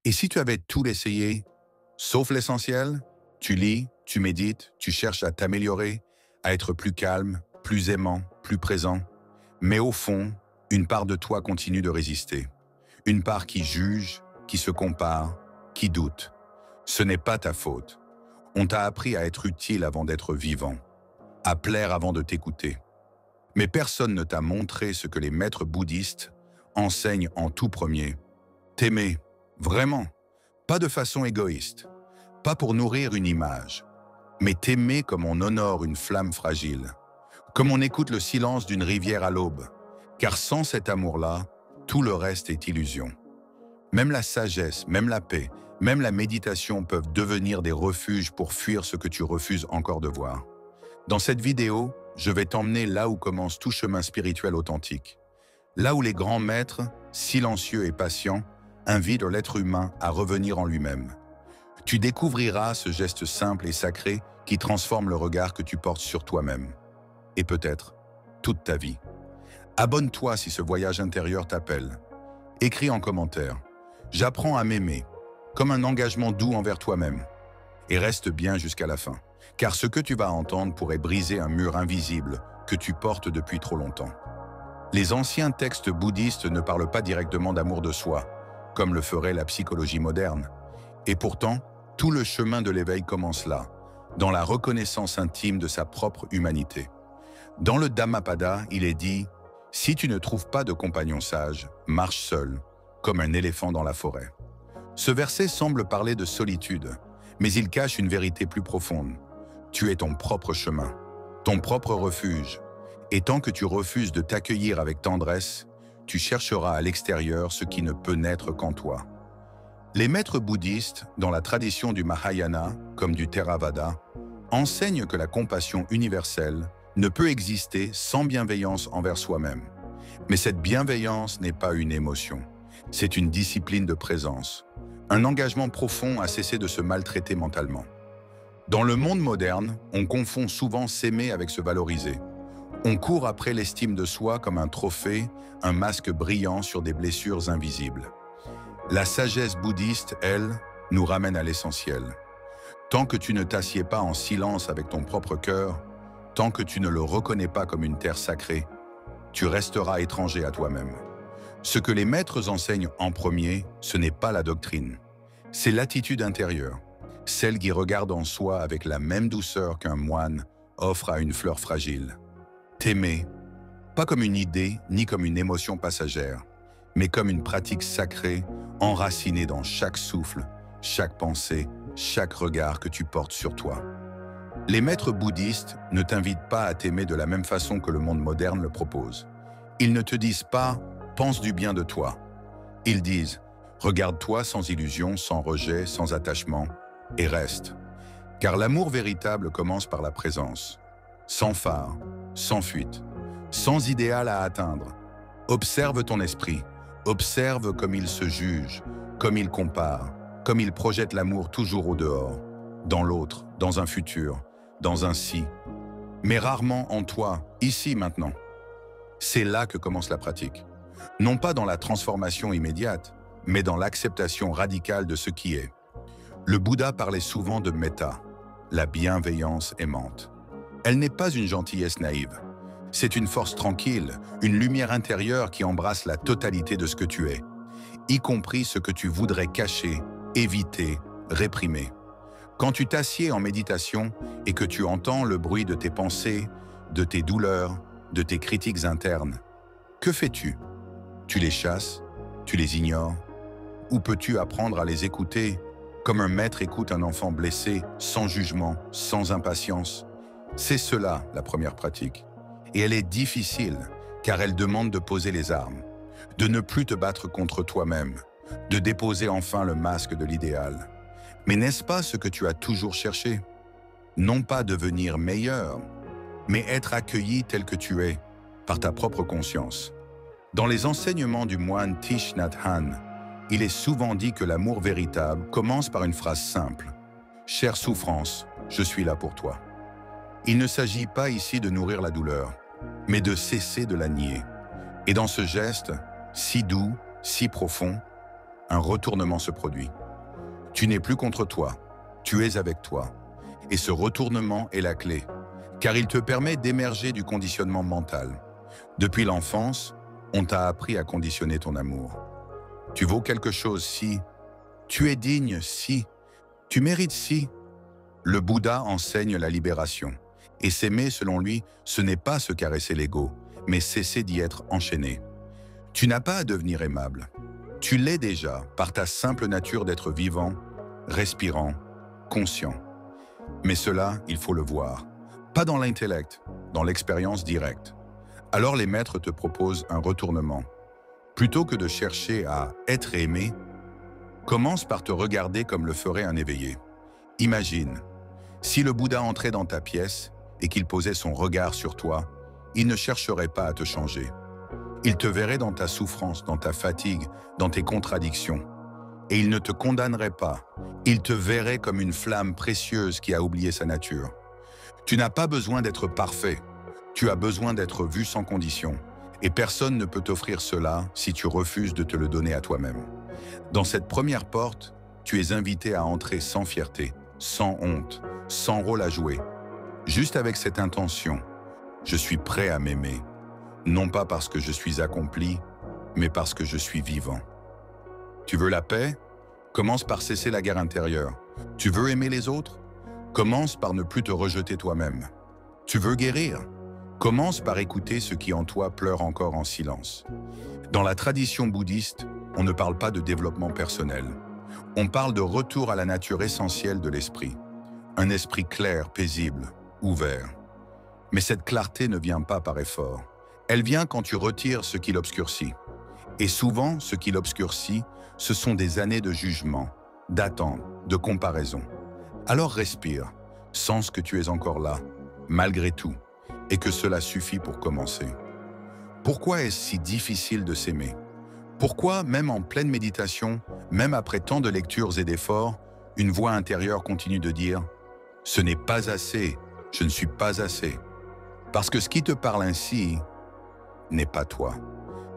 Et si tu avais tout essayé, sauf l'essentiel, tu lis, tu médites, tu cherches à t'améliorer, à être plus calme, plus aimant, plus présent, mais au fond, une part de toi continue de résister. Une part qui juge, qui se compare, qui doute. Ce n'est pas ta faute. On t'a appris à être utile avant d'être vivant, à plaire avant de t'écouter. Mais personne ne t'a montré ce que les maîtres bouddhistes enseignent en tout premier. T'aimer, vraiment, pas de façon égoïste, pas pour nourrir une image, mais t'aimer comme on honore une flamme fragile, comme on écoute le silence d'une rivière à l'aube, car sans cet amour-là, tout le reste est illusion. Même la sagesse, même la paix, même la méditation peuvent devenir des refuges pour fuir ce que tu refuses encore de voir. Dans cette vidéo, je vais t'emmener là où commence tout chemin spirituel authentique. Là où les grands maîtres, silencieux et patients, invitent l'être humain à revenir en lui-même. Tu découvriras ce geste simple et sacré qui transforme le regard que tu portes sur toi-même. Et peut-être toute ta vie. Abonne-toi si ce voyage intérieur t'appelle. Écris en commentaire. J'apprends à m'aimer, comme un engagement doux envers toi-même. Et reste bien jusqu'à la fin, car ce que tu vas entendre pourrait briser un mur invisible que tu portes depuis trop longtemps. Les anciens textes bouddhistes ne parlent pas directement d'amour de soi, comme le ferait la psychologie moderne. Et pourtant, tout le chemin de l'éveil commence là, dans la reconnaissance intime de sa propre humanité. Dans le Dhammapada, il est dit « Si tu ne trouves pas de compagnon sage, marche seul, comme un éléphant dans la forêt ». Ce verset semble parler de solitude, mais il cache une vérité plus profonde. Tu es ton propre chemin, ton propre refuge, et tant que tu refuses de t'accueillir avec tendresse, tu chercheras à l'extérieur ce qui ne peut naître qu'en toi. Les maîtres bouddhistes, dans la tradition du Mahayana, comme du Theravada, enseignent que la compassion universelle ne peut exister sans bienveillance envers soi-même. Mais cette bienveillance n'est pas une émotion, c'est une discipline de présence, un engagement profond à cesser de se maltraiter mentalement. Dans le monde moderne, on confond souvent s'aimer avec se valoriser. On court après l'estime de soi comme un trophée, un masque brillant sur des blessures invisibles. La sagesse bouddhiste, elle, nous ramène à l'essentiel. Tant que tu ne t'assieds pas en silence avec ton propre cœur, tant que tu ne le reconnais pas comme une terre sacrée, tu resteras étranger à toi-même. Ce que les maîtres enseignent en premier, ce n'est pas la doctrine. C'est l'attitude intérieure, celle qui regarde en soi avec la même douceur qu'un moine offre à une fleur fragile. T'aimer, pas comme une idée ni comme une émotion passagère, mais comme une pratique sacrée enracinée dans chaque souffle, chaque pensée, chaque regard que tu portes sur toi. Les maîtres bouddhistes ne t'invitent pas à t'aimer de la même façon que le monde moderne le propose. Ils ne te disent pas « pense du bien de toi ». Ils disent « regarde-toi sans illusion, sans rejet, sans attachement, et reste ». Car l'amour véritable commence par la présence, sans phare, sans fuite, sans idéal à atteindre. Observe ton esprit, observe comme il se juge, comme il compare, comme il projette l'amour toujours au dehors, dans l'autre, dans un futur, dans un si, mais rarement en toi, ici, maintenant. C'est là que commence la pratique. Non pas dans la transformation immédiate, mais dans l'acceptation radicale de ce qui est. Le Bouddha parlait souvent de metta, la bienveillance aimante. Elle n'est pas une gentillesse naïve. C'est une force tranquille, une lumière intérieure qui embrasse la totalité de ce que tu es, y compris ce que tu voudrais cacher, éviter, réprimer. Quand tu t'assieds en méditation et que tu entends le bruit de tes pensées, de tes douleurs, de tes critiques internes, que fais-tu? Tu les chasses? Tu les ignores? Ou peux-tu apprendre à les écouter comme un maître écoute un enfant blessé, sans jugement, sans impatience? C'est cela, la première pratique. Et elle est difficile, car elle demande de poser les armes, de ne plus te battre contre toi-même, de déposer enfin le masque de l'idéal. Mais n'est-ce pas ce que tu as toujours cherché? Non pas devenir meilleur, mais être accueilli tel que tu es, par ta propre conscience. Dans les enseignements du moine Thich Nhat Hanh, il est souvent dit que l'amour véritable commence par une phrase simple. « Chère souffrance, je suis là pour toi ». Il ne s'agit pas ici de nourrir la douleur, mais de cesser de la nier. Et dans ce geste, si doux, si profond, un retournement se produit. Tu n'es plus contre toi, tu es avec toi. Et ce retournement est la clé, car il te permet d'émerger du conditionnement mental. Depuis l'enfance, on t'a appris à conditionner ton amour. Tu vaux quelque chose si, tu es digne si, tu mérites si. Le Bouddha enseigne la libération. Et s'aimer, selon lui, ce n'est pas se caresser l'ego, mais cesser d'y être enchaîné. Tu n'as pas à devenir aimable. Tu l'es déjà par ta simple nature d'être vivant, respirant, conscient. Mais cela, il faut le voir. Pas dans l'intellect, dans l'expérience directe. Alors les maîtres te proposent un retournement. Plutôt que de chercher à être aimé, commence par te regarder comme le ferait un éveillé. Imagine, si le Bouddha entrait dans ta pièce et qu'il posait son regard sur toi, il ne chercherait pas à te changer. Il te verrait dans ta souffrance, dans ta fatigue, dans tes contradictions. Et il ne te condamnerait pas. Il te verrait comme une flamme précieuse qui a oublié sa nature. Tu n'as pas besoin d'être parfait. Tu as besoin d'être vu sans condition. Et personne ne peut t'offrir cela si tu refuses de te le donner à toi-même. Dans cette première porte, tu es invité à entrer sans fierté, sans honte, sans rôle à jouer. Juste avec cette intention, je suis prêt à m'aimer. Non pas parce que je suis accompli, mais parce que je suis vivant. Tu veux la paix? Commence par cesser la guerre intérieure. Tu veux aimer les autres? Commence par ne plus te rejeter toi-même. Tu veux guérir? Commence par écouter ce qui en toi pleure encore en silence. Dans la tradition bouddhiste, on ne parle pas de développement personnel. On parle de retour à la nature essentielle de l'esprit. Un esprit clair, paisible, ouvert. Mais cette clarté ne vient pas par effort. Elle vient quand tu retires ce qui l'obscurcit. Et souvent, ce qui l'obscurcit, ce sont des années de jugement, d'attente, de comparaison. Alors respire, sens que tu es encore là, malgré tout, et que cela suffit pour commencer. Pourquoi est-ce si difficile de s'aimer? Pourquoi, même en pleine méditation, même après tant de lectures et d'efforts, une voix intérieure continue de dire « Ce n'est pas assez, je ne suis pas assez ». Parce que ce qui te parle ainsi n'est pas toi.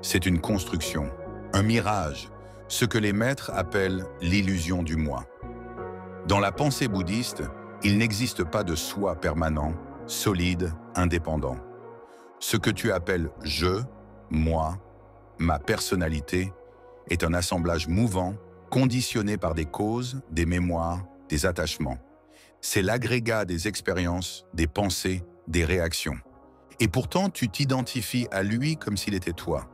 C'est une construction, un mirage, ce que les maîtres appellent l'illusion du moi. Dans la pensée bouddhiste, il n'existe pas de soi permanent, solide, indépendant. Ce que tu appelles « je », « moi », « ma personnalité » est un assemblage mouvant, conditionné par des causes, des mémoires, des attachements. C'est l'agrégat des expériences, des pensées, des réactions. Et pourtant, tu t'identifies à lui comme s'il était toi.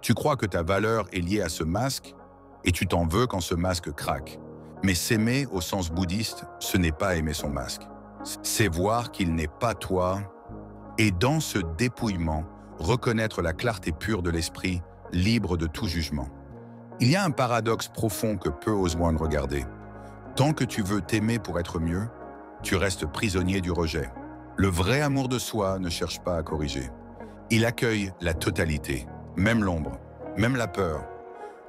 Tu crois que ta valeur est liée à ce masque et tu t'en veux quand ce masque craque. Mais s'aimer au sens bouddhiste, ce n'est pas aimer son masque. C'est voir qu'il n'est pas toi et dans ce dépouillement, reconnaître la clarté pure de l'esprit, libre de tout jugement. Il y a un paradoxe profond que peu osent moins regarder. Tant que tu veux t'aimer pour être mieux, tu restes prisonnier du rejet. Le vrai amour de soi ne cherche pas à corriger. Il accueille la totalité, même l'ombre, même la peur,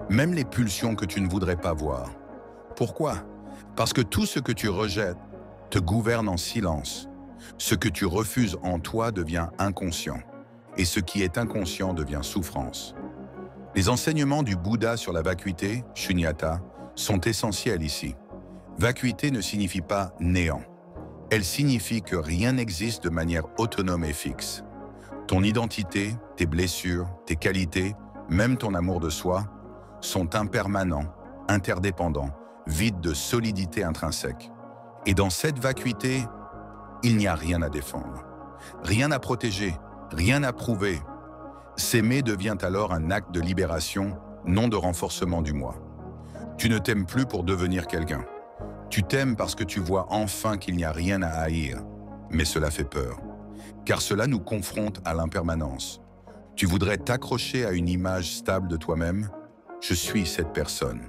même les pulsions que tu ne voudrais pas voir. Pourquoi? Parce que tout ce que tu rejettes te gouverne en silence. Ce que tu refuses en toi devient inconscient, et ce qui est inconscient devient souffrance. Les enseignements du Bouddha sur la vacuité, shunyata, sont essentiels ici. Vacuité ne signifie pas néant. Elle signifie que rien n'existe de manière autonome et fixe. Ton identité, tes blessures, tes qualités, même ton amour de soi, sont impermanents, interdépendants, vides de solidité intrinsèque. Et dans cette vacuité, il n'y a rien à défendre, rien à protéger, rien à prouver. S'aimer devient alors un acte de libération, non de renforcement du moi. Tu ne t'aimes plus pour devenir quelqu'un. Tu t'aimes parce que tu vois enfin qu'il n'y a rien à haïr. Mais cela fait peur, car cela nous confronte à l'impermanence. Tu voudrais t'accrocher à une image stable de toi-même. Je suis cette personne.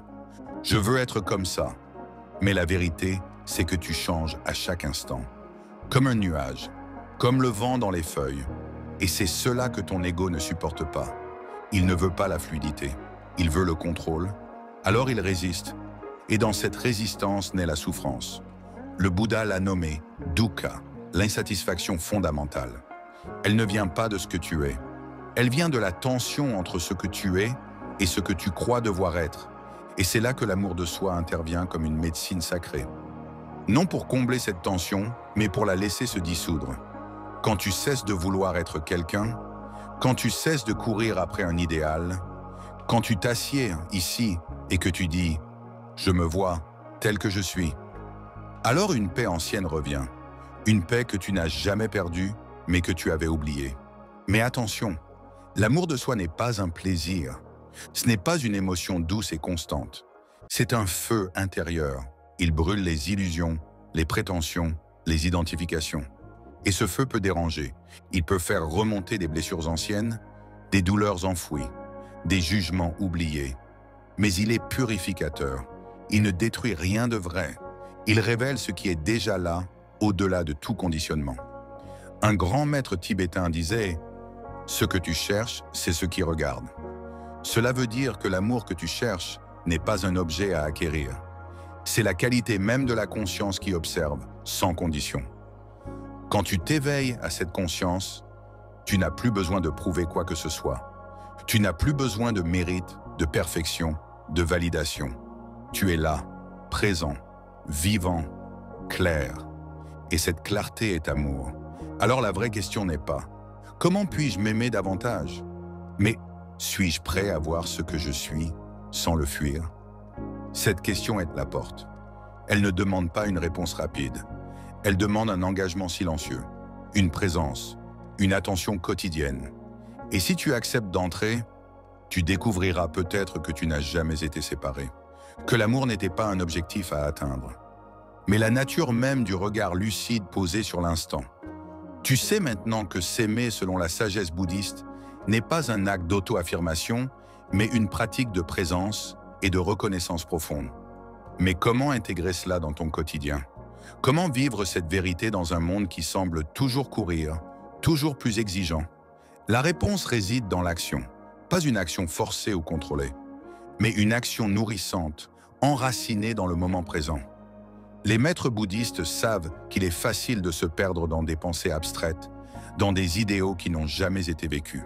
Je veux être comme ça. Mais la vérité, c'est que tu changes à chaque instant. Comme un nuage, comme le vent dans les feuilles. Et c'est cela que ton ego ne supporte pas. Il ne veut pas la fluidité. Il veut le contrôle. Alors il résiste. Et dans cette résistance naît la souffrance. Le Bouddha l'a nommée dukkha, l'insatisfaction fondamentale. Elle ne vient pas de ce que tu es. Elle vient de la tension entre ce que tu es et ce que tu crois devoir être. Et c'est là que l'amour de soi intervient comme une médecine sacrée. Non pour combler cette tension, mais pour la laisser se dissoudre. Quand tu cesses de vouloir être quelqu'un, quand tu cesses de courir après un idéal, quand tu t'assieds ici et que tu dis « je me vois tel que je suis », alors une paix ancienne revient. Une paix que tu n'as jamais perdue, mais que tu avais oubliée. Mais attention, l'amour de soi n'est pas un plaisir. Ce n'est pas une émotion douce et constante. C'est un feu intérieur. Il brûle les illusions, les prétentions, les identifications. Et ce feu peut déranger. Il peut faire remonter des blessures anciennes, des douleurs enfouies, des jugements oubliés. Mais il est purificateur. Il ne détruit rien de vrai. Il révèle ce qui est déjà là, au-delà de tout conditionnement. Un grand maître tibétain disait « Ce que tu cherches, c'est ce qui regarde ». Cela veut dire que l'amour que tu cherches n'est pas un objet à acquérir. C'est la qualité même de la conscience qui observe, sans condition. Quand tu t'éveilles à cette conscience, tu n'as plus besoin de prouver quoi que ce soit. Tu n'as plus besoin de mérite, de perfection, de validation. Tu es là, présent, vivant, clair. Et cette clarté est amour. Alors la vraie question n'est pas « Comment puis-je m'aimer davantage ?» mais « Suis-je prêt à voir ce que je suis sans le fuir ?» Cette question est la porte. Elle ne demande pas une réponse rapide. Elle demande un engagement silencieux, une présence, une attention quotidienne. Et si tu acceptes d'entrer, tu découvriras peut-être que tu n'as jamais été séparé, que l'amour n'était pas un objectif à atteindre, mais la nature même du regard lucide posé sur l'instant. Tu sais maintenant que s'aimer selon la sagesse bouddhiste n'est pas un acte d'auto-affirmation, mais une pratique de présence et de reconnaissance profonde. Mais comment intégrer cela dans ton quotidien? Comment vivre cette vérité dans un monde qui semble toujours courir, toujours plus exigeant? La réponse réside dans l'action, pas une action forcée ou contrôlée, mais une action nourrissante, enracinée dans le moment présent. Les maîtres bouddhistes savent qu'il est facile de se perdre dans des pensées abstraites, dans des idéaux qui n'ont jamais été vécus.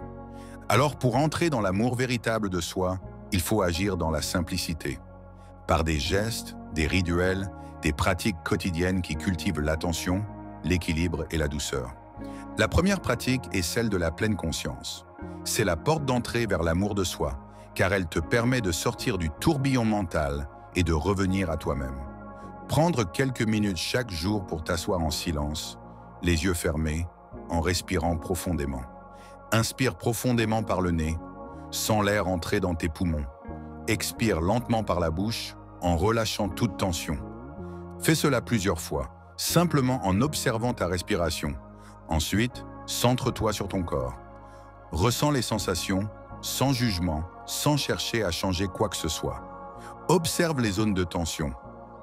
Alors pour entrer dans l'amour véritable de soi, il faut agir dans la simplicité, par des gestes, des rituels, des pratiques quotidiennes qui cultivent l'attention, l'équilibre et la douceur. La première pratique est celle de la pleine conscience. C'est la porte d'entrée vers l'amour de soi, car elle te permet de sortir du tourbillon mental et de revenir à toi-même. Prendre quelques minutes chaque jour pour t'asseoir en silence, les yeux fermés, en respirant profondément. Inspire profondément par le nez, sens l'air entrer dans tes poumons. Expire lentement par la bouche, en relâchant toute tension. Fais cela plusieurs fois, simplement en observant ta respiration. Ensuite, centre-toi sur ton corps. Ressens les sensations, sans jugement, sans chercher à changer quoi que ce soit. Observe les zones de tension,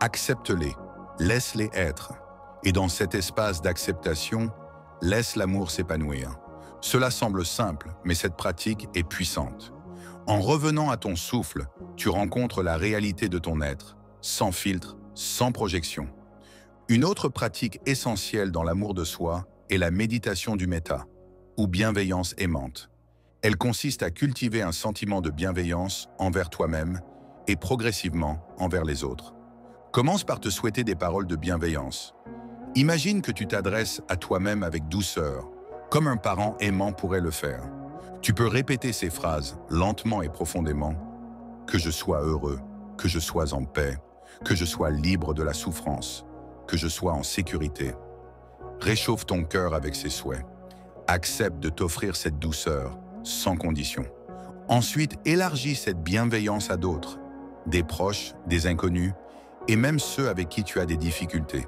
accepte-les, laisse-les être. Et dans cet espace d'acceptation, laisse l'amour s'épanouir. Cela semble simple, mais cette pratique est puissante. En revenant à ton souffle, tu rencontres la réalité de ton être, sans filtre, sans projection. Une autre pratique essentielle dans l'amour de soi est la méditation du méta, ou bienveillance aimante. Elle consiste à cultiver un sentiment de bienveillance envers toi-même et progressivement envers les autres. Commence par te souhaiter des paroles de bienveillance. Imagine que tu t'adresses à toi-même avec douceur, comme un parent aimant pourrait le faire. Tu peux répéter ces phrases lentement et profondément. Que je sois heureux, que je sois en paix, que je sois libre de la souffrance, que je sois en sécurité. Réchauffe ton cœur avec ces souhaits. Accepte de t'offrir cette douceur, sans condition. Ensuite, élargis cette bienveillance à d'autres, des proches, des inconnus, et même ceux avec qui tu as des difficultés.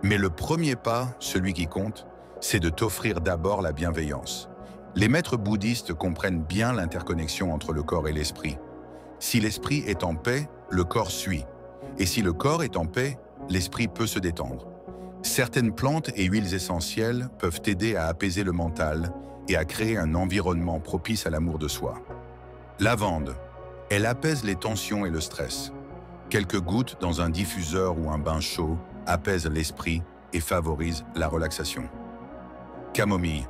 Mais le premier pas, celui qui compte, c'est de t'offrir d'abord la bienveillance. Les maîtres bouddhistes comprennent bien l'interconnexion entre le corps et l'esprit. Si l'esprit est en paix, le corps suit. Et si le corps est en paix, l'esprit peut se détendre. Certaines plantes et huiles essentielles peuvent t'aider à apaiser le mental et à créer un environnement propice à l'amour de soi. Lavande, elle apaise les tensions et le stress. Quelques gouttes dans un diffuseur ou un bain chaud apaisent l'esprit et favorisent la relaxation. Camomille,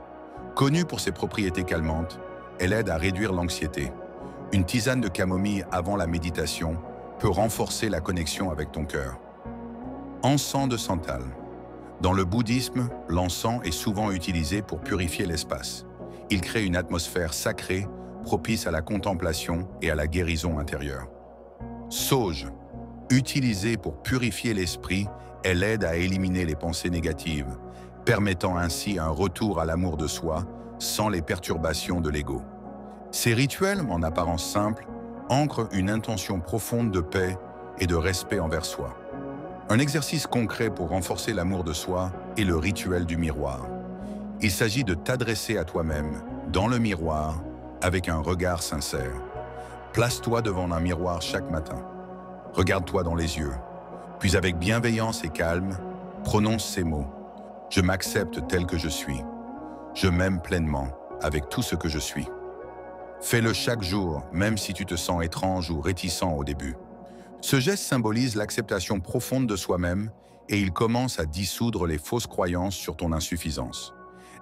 connue pour ses propriétés calmantes, elle aide à réduire l'anxiété. Une tisane de camomille avant la méditation peut renforcer la connexion avec ton cœur. Encens de santal. Dans le bouddhisme, l'encens est souvent utilisé pour purifier l'espace. Il crée une atmosphère sacrée, propice à la contemplation et à la guérison intérieure. Sauge. Utilisée pour purifier l'esprit, elle aide à éliminer les pensées négatives, permettant ainsi un retour à l'amour de soi sans les perturbations de l'ego. Ces rituels, en apparence simples, ancrent une intention profonde de paix et de respect envers soi. Un exercice concret pour renforcer l'amour de soi est le rituel du miroir. Il s'agit de t'adresser à toi-même, dans le miroir, avec un regard sincère. Place-toi devant un miroir chaque matin. Regarde-toi dans les yeux. Puis avec bienveillance et calme, prononce ces mots. Je m'accepte tel que je suis. Je m'aime pleinement avec tout ce que je suis. Fais-le chaque jour, même si tu te sens étrange ou réticent au début. Ce geste symbolise l'acceptation profonde de soi-même et il commence à dissoudre les fausses croyances sur ton insuffisance.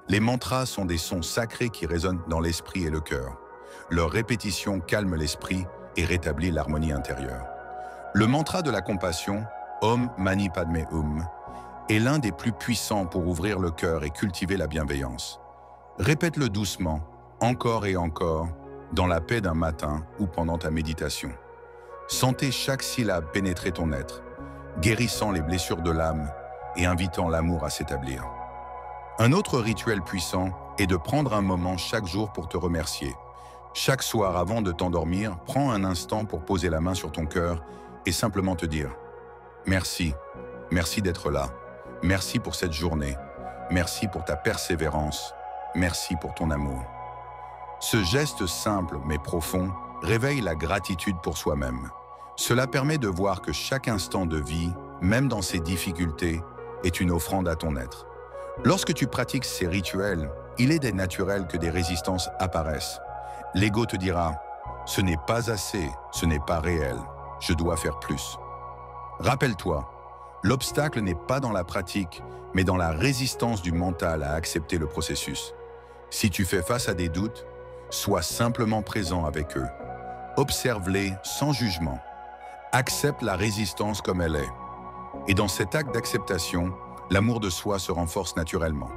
Les mantras sont des sons sacrés qui résonnent dans l'esprit et le cœur. Leur répétition calme l'esprit et rétablit l'harmonie intérieure. Le mantra de la compassion, Om Mani Padme Hum, est l'un des plus puissants pour ouvrir le cœur et cultiver la bienveillance. Répète-le doucement, encore et encore, dans la paix d'un matin ou pendant ta méditation. Sentez chaque syllabe pénétrer ton être, guérissant les blessures de l'âme et invitant l'amour à s'établir. Un autre rituel puissant est de prendre un moment chaque jour pour te remercier. Chaque soir avant de t'endormir, prends un instant pour poser la main sur ton cœur et simplement te dire « Merci, merci d'être là, merci pour cette journée, merci pour ta persévérance, merci pour ton amour. » Ce geste simple mais profond réveille la gratitude pour soi-même. Cela permet de voir que chaque instant de vie, même dans ses difficultés, est une offrande à ton être. Lorsque tu pratiques ces rituels, il est naturel que des résistances apparaissent. L'ego te dira « Ce n'est pas assez, ce n'est pas réel, je dois faire plus ». Rappelle-toi, l'obstacle n'est pas dans la pratique, mais dans la résistance du mental à accepter le processus. Si tu fais face à des doutes, sois simplement présent avec eux. Observe-les sans jugement. Accepte la résistance comme elle est. Et dans cet acte d'acceptation, l'amour de soi se renforce naturellement.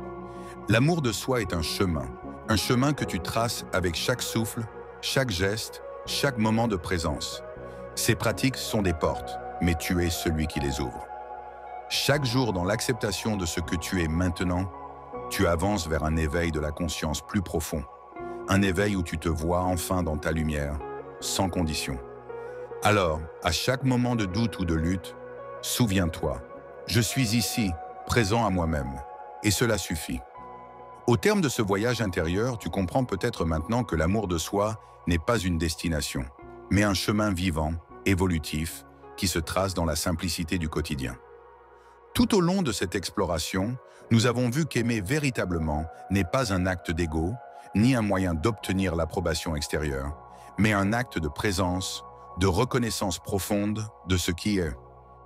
L'amour de soi est un chemin que tu traces avec chaque souffle, chaque geste, chaque moment de présence. Ces pratiques sont des portes, mais tu es celui qui les ouvre. Chaque jour dans l'acceptation de ce que tu es maintenant, tu avances vers un éveil de la conscience plus profond. Un éveil où tu te vois enfin dans ta lumière, sans condition. Alors, à chaque moment de doute ou de lutte, souviens-toi, je suis ici, présent à moi-même, et cela suffit. Au terme de ce voyage intérieur, tu comprends peut-être maintenant que l'amour de soi n'est pas une destination, mais un chemin vivant, évolutif, qui se trace dans la simplicité du quotidien. Tout au long de cette exploration, nous avons vu qu'aimer véritablement n'est pas un acte d'ego, ni un moyen d'obtenir l'approbation extérieure, mais un acte de présence, de reconnaissance profonde de ce qui est.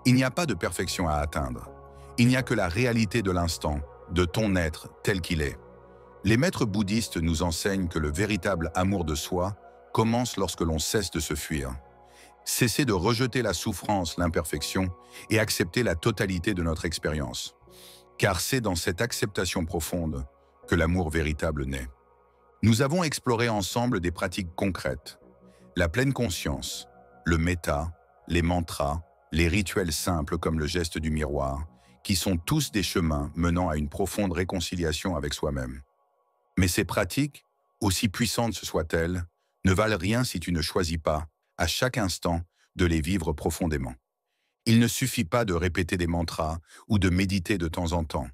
Il n'y a pas de perfection à atteindre. Il n'y a que la réalité de l'instant, de ton être tel qu'il est. Les maîtres bouddhistes nous enseignent que le véritable amour de soi commence lorsque l'on cesse de se fuir. Cesser de rejeter la souffrance, l'imperfection et accepter la totalité de notre expérience. Car c'est dans cette acceptation profonde que l'amour véritable naît. Nous avons exploré ensemble des pratiques concrètes. La pleine conscience, le metta, les mantras, les rituels simples comme le geste du miroir, qui sont tous des chemins menant à une profonde réconciliation avec soi-même. Mais ces pratiques, aussi puissantes soient-elles, ne valent rien si tu ne choisis pas, à chaque instant, de les vivre profondément. Il ne suffit pas de répéter des mantras ou de méditer de temps en temps.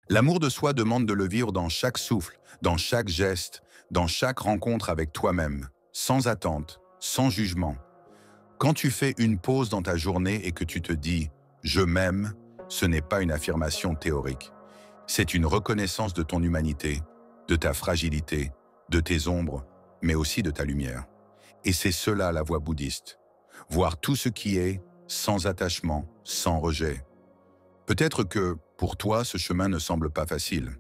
L'amour de soi demande de le vivre dans chaque souffle, dans chaque geste, dans chaque rencontre avec toi-même, sans attente, sans jugement. Quand tu fais une pause dans ta journée et que tu te dis « je m'aime », ce n'est pas une affirmation théorique. C'est une reconnaissance de ton humanité, de ta fragilité, de tes ombres, mais aussi de ta lumière. Et c'est cela la voie bouddhiste. Voir tout ce qui est, sans attachement, sans rejet. Peut-être que, pour toi, ce chemin ne semble pas facile.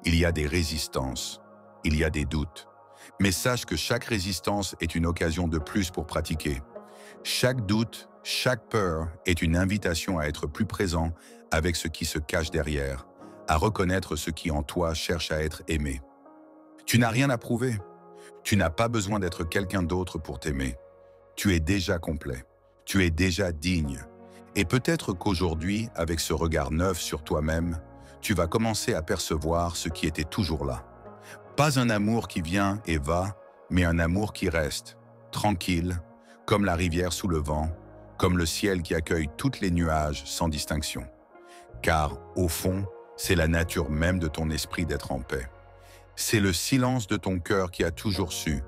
Il y a des résistances, il y a des doutes. Mais sache que chaque résistance est une occasion de plus pour pratiquer. Chaque doute, chaque peur est une invitation à être plus présent avec ce qui se cache derrière, à reconnaître ce qui en toi cherche à être aimé. Tu n'as rien à prouver. Tu n'as pas besoin d'être quelqu'un d'autre pour t'aimer. Tu es déjà complet. Tu es déjà digne. Et peut-être qu'aujourd'hui, avec ce regard neuf sur toi-même, tu vas commencer à percevoir ce qui était toujours là. Pas un amour qui vient et va, mais un amour qui reste, tranquille, comme la rivière sous le vent, comme le ciel qui accueille toutes les nuages sans distinction. Car, au fond, c'est la nature même de ton esprit d'être en paix. C'est le silence de ton cœur qui a toujours su,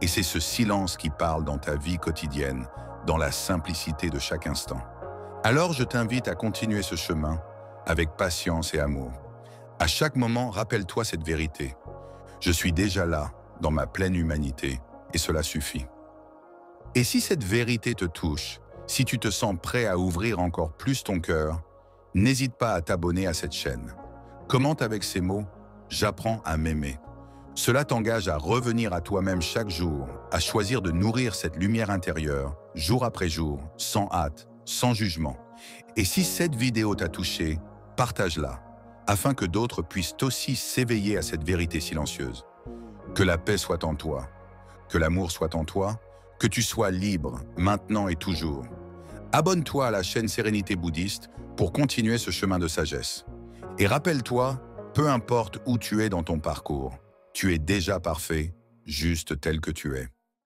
et c'est ce silence qui parle dans ta vie quotidienne, dans la simplicité de chaque instant. Alors je t'invite à continuer ce chemin avec patience et amour. À chaque moment, rappelle-toi cette vérité. Je suis déjà là, dans ma pleine humanité, et cela suffit. Et si cette vérité te touche, si tu te sens prêt à ouvrir encore plus ton cœur, n'hésite pas à t'abonner à cette chaîne. Commente avec ces mots « J'apprends à m'aimer ». Cela t'engage à revenir à toi-même chaque jour, à choisir de nourrir cette lumière intérieure, jour après jour, sans hâte, sans jugement. Et si cette vidéo t'a touché, partage-la, afin que d'autres puissent aussi s'éveiller à cette vérité silencieuse. Que la paix soit en toi, que l'amour soit en toi, que tu sois libre, maintenant et toujours. Abonne-toi à la chaîne Sérénité Bouddhiste pour continuer ce chemin de sagesse. Et rappelle-toi, peu importe où tu es dans ton parcours, tu es déjà parfait, juste tel que tu es.